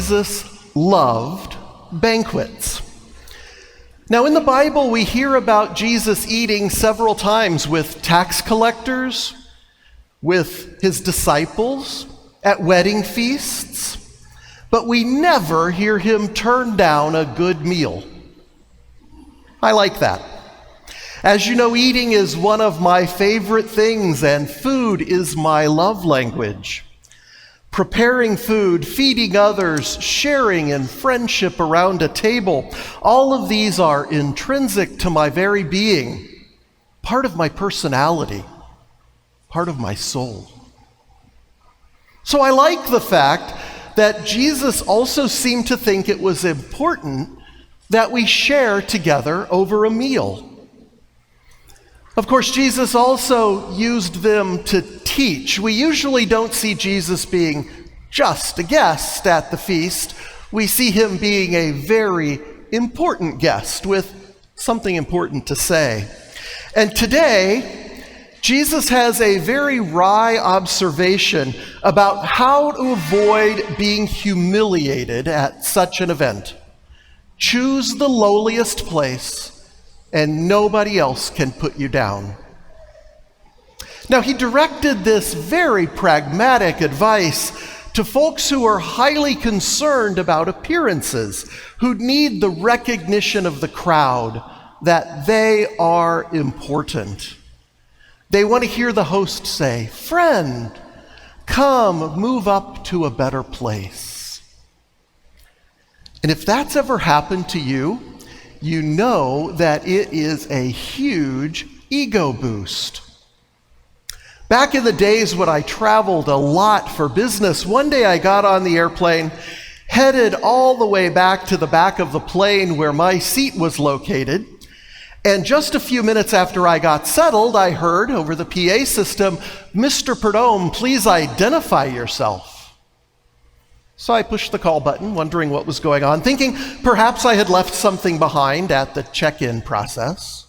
Jesus loved banquets. Now, in the Bible, we hear about Jesus eating several times with tax collectors, with his disciples, at wedding feasts, but we never hear him turn down a good meal. I like that. As you know, eating is one of my favorite things, and food is my love language. Preparing food, feeding others, sharing in friendship around a table, all of these are intrinsic to my very being, part of my personality, part of my soul. So I like the fact that Jesus also seemed to think it was important that we share together over a meal. Of course, Jesus also used them to teach. We usually don't see Jesus being just a guest at the feast. We see him being a very important guest with something important to say. And today, Jesus has a very wry observation about how to avoid being humiliated at such an event. Choose the lowliest place, and nobody else can put you down. Now, he directed this very pragmatic advice to folks who are highly concerned about appearances, who need the recognition of the crowd that they are important. They want to hear the host say, "Friend, come, move up to a better place." And if that's ever happened to you, you know that it is a huge ego boost. Back in the days when I traveled a lot for business, one day I got on the airplane, headed all the way back to the back of the plane where my seat was located, and just a few minutes after I got settled, I heard over the PA system, "Mr. Perdome, please identify yourself." So I pushed the call button, wondering what was going on, thinking perhaps I had left something behind at the check-in process.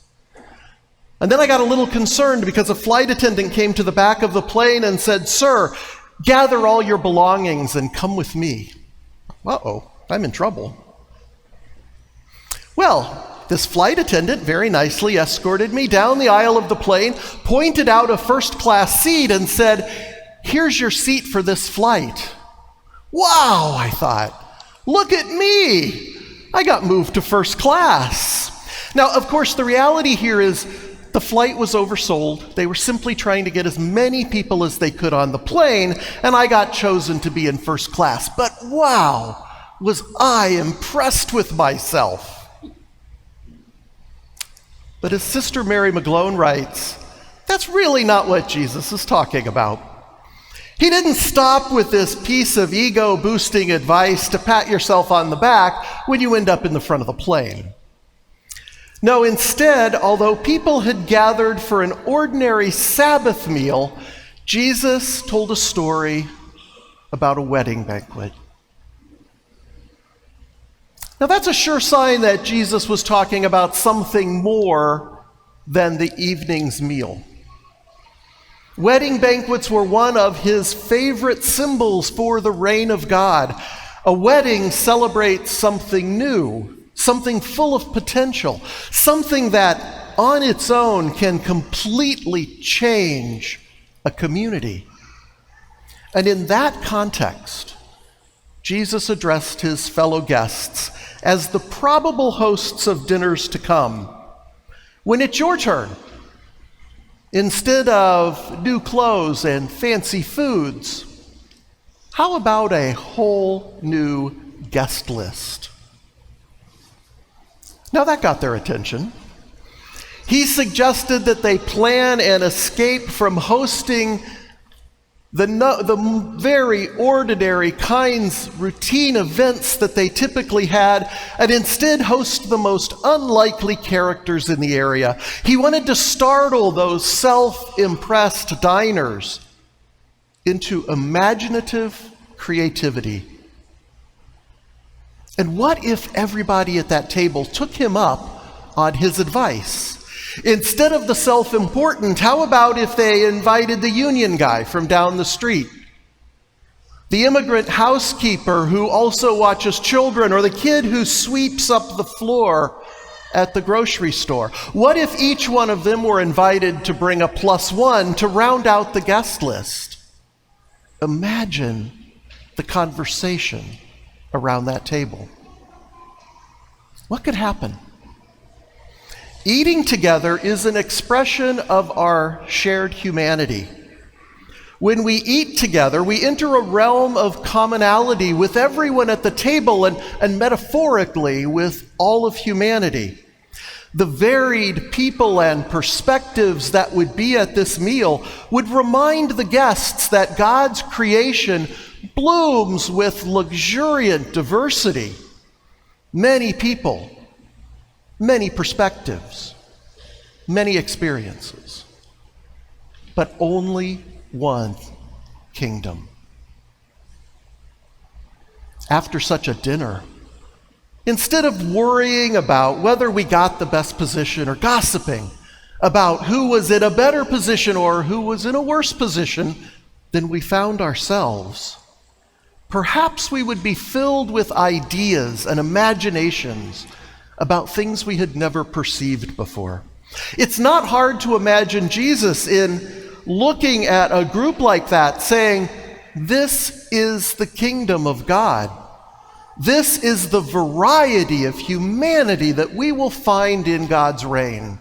And then I got a little concerned because a flight attendant came to the back of the plane and said, "Sir, gather all your belongings and come with me." Uh-oh, I'm in trouble. Well, this flight attendant very nicely escorted me down the aisle of the plane, pointed out a first-class seat and said, "Here's your seat for this flight." Wow, I thought, look at me. I got moved to first class. Now, of course, the reality here is the flight was oversold. They were simply trying to get as many people as they could on the plane, and I got chosen to be in first class. But wow, was I impressed with myself. But as Sister Mary McGlone writes, that's really not what Jesus is talking about. He didn't stop with this piece of ego-boosting advice to pat yourself on the back when you end up in the front of the plane. No, instead, although people had gathered for an ordinary Sabbath meal, Jesus told a story about a wedding banquet. Now, that's a sure sign that Jesus was talking about something more than the evening's meal. Wedding banquets were one of his favorite symbols for the reign of God. A wedding celebrates something new, something full of potential, something that on its own can completely change a community. And in that context, Jesus addressed his fellow guests as the probable hosts of dinners to come. When it's your turn, instead of new clothes and fancy foods, how about a whole new guest list? Now that got their attention. He suggested that they plan an escape from hosting the very ordinary kinds, routine events that they typically had, and instead host the most unlikely characters in the area. He wanted to startle those self-impressed diners into imaginative creativity. And what if everybody at that table took him up on his advice? Instead of the self-important, how about if they invited the union guy from down the street? the immigrant housekeeper who also watches children, or the kid who sweeps up the floor at the grocery store? What if each one of them were invited to bring a +1 to round out the guest list? Imagine the conversation around that table. What could happen? Eating together is an expression of our shared humanity. When we eat together, we enter a realm of commonality with everyone at the table and metaphorically with all of humanity. The varied people and perspectives that would be at this meal would remind the guests that God's creation blooms with luxuriant diversity. Many people, many perspectives, many experiences, but only one kingdom. After such a dinner, instead of worrying about whether we got the best position or gossiping about who was in a better position or who was in a worse position than we found ourselves, perhaps we would be filled with ideas and imaginations about things we had never perceived before. It's not hard to imagine Jesus in looking at a group like that saying, "This is the kingdom of God. This is the variety of humanity that we will find in God's reign."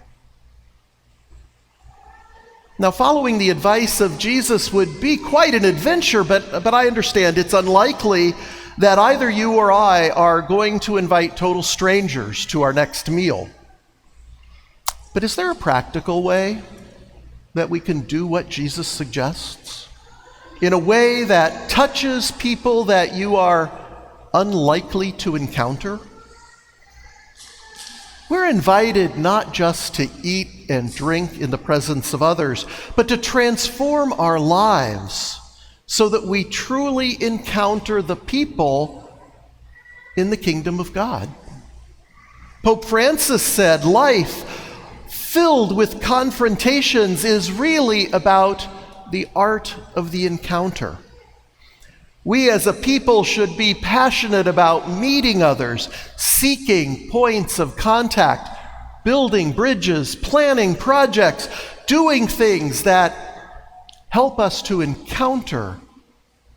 Now, following the advice of Jesus would be quite an adventure, but I understand it's unlikely that either you or I are going to invite total strangers to our next meal. But is there a practical way that we can do what Jesus suggests in a way that touches people that you are unlikely to encounter? We're invited not just to eat and drink in the presence of others, but to transform our lives so that we truly encounter the people in the kingdom of God. Pope Francis said, life filled with confrontations is really about the art of the encounter. We as a people should be passionate about meeting others, seeking points of contact, building bridges, planning projects, doing things that help us to encounter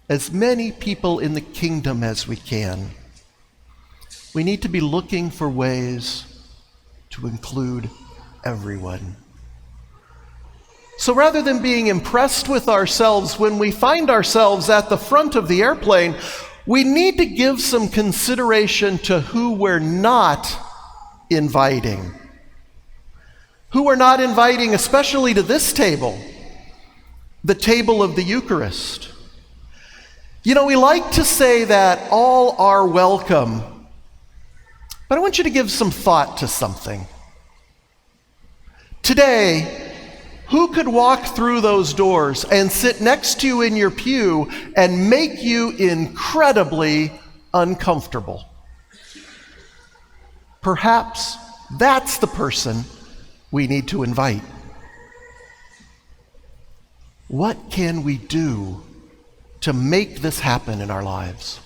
as many people in the kingdom as we can. We need to be looking for ways to include everyone. So rather than being impressed with ourselves when we find ourselves at the front of the airplane, we need to give some consideration to who we're not inviting. Who we're not inviting, especially to this table, the table of the Eucharist. You know, we like to say that all are welcome, but I want you to give some thought to something. Today, who could walk through those doors and sit next to you in your pew and make you incredibly uncomfortable? Perhaps that's the person we need to invite. What can we do to make this happen in our lives?